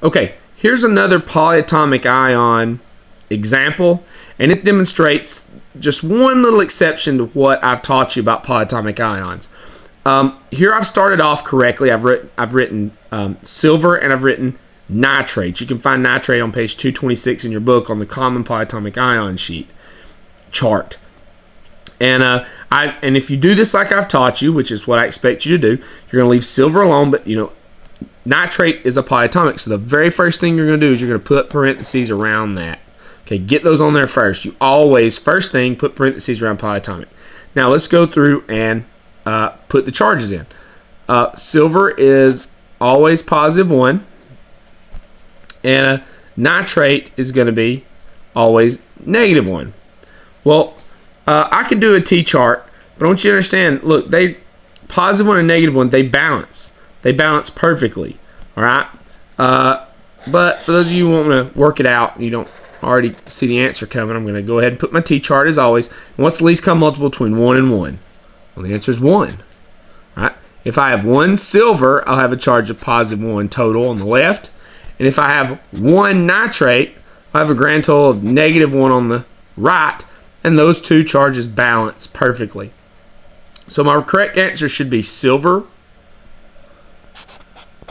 Okay, here's another polyatomic ion example, and it demonstrates just one little exception to what I've taught you about polyatomic ions. Here I've started off correctly. I've written silver, and I've written nitrate. You can find nitrate on page 226 in your book on the common polyatomic ion sheet chart. And and if you do this like I've taught you, which is what I expect you to do, you're going to leave silver alone. But nitrate is a polyatomic, so the very first thing you're going to do is you're going to put parentheses around that. Okay, get those on there first. You always, first thing, put parentheses around polyatomic. Now let's go through and put the charges in. Silver is always +1, and nitrate is going to be always -1. Well, I could do a T-chart, but I want you to understand, look, +1 and -1, they balance. They balance perfectly, all right? But for those of you who want to work it out, you don't already see the answer coming, I'm going to go ahead and put my T-chart as always. And what's the least common multiple between 1 and 1? Well, the answer is 1. All right? If I have 1 silver, I'll have a charge of +1 total on the left. And if I have 1 nitrate, I'll have a grand total of -1 on the right. And those two charges balance perfectly. So my correct answer should be silver,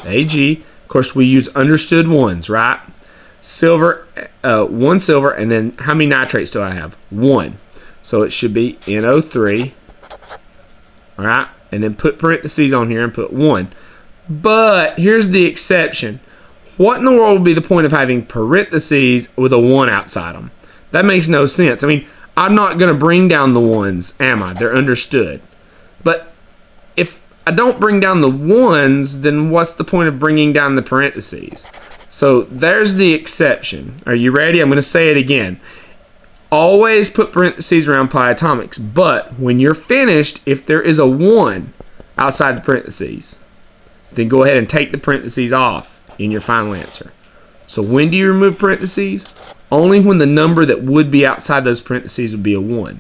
Ag. Of course, we use understood ones, right? Silver, 1 silver, and then how many nitrates do I have? 1. So it should be NO3. All right, and then put parentheses on here and put 1. But here's the exception. What in the world would be the point of having parentheses with a 1 outside them? That makes no sense. I mean, I'm not going to bring down the 1s, am I? They're understood. But if I don't bring down the 1s, then what's the point of bringing down the parentheses? So there's the exception. Are you ready? I'm going to say it again. Always put parentheses around polyatomics, but when you're finished, if there is a 1 outside the parentheses, then go ahead and take the parentheses off in your final answer. So when do you remove parentheses? Only when the number that would be outside those parentheses would be a 1.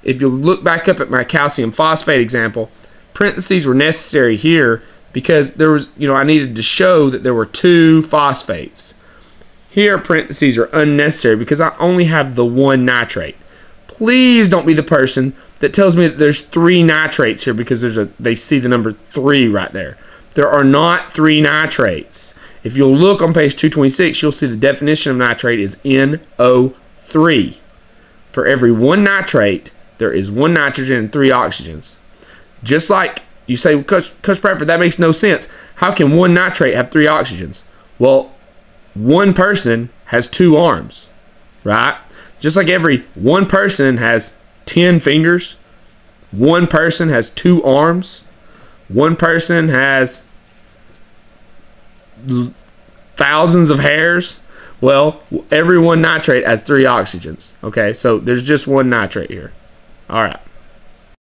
If you look back up at my calcium phosphate example, parentheses were necessary here because there was, I needed to show that there were 2 phosphates. Here, parentheses are unnecessary because I only have the 1 nitrate. Please don't be the person that tells me that there's 3 nitrates here because they see the number 3 right there. There are not 3 nitrates. If you'll look on page 226, you'll see the definition of nitrate is NO3. For every 1 nitrate, there is 1 nitrogen and 3 oxygens. Just like you say, well, Coach Bradford, that makes no sense. How can 1 nitrate have 3 oxygens? Well, 1 person has 2 arms, right? Just like every 1 person has 10 fingers, 1 person has 2 arms, 1 person has thousands of hairs. Well, every 1 nitrate has 3 oxygens. Okay, so there's just 1 nitrate here. All right.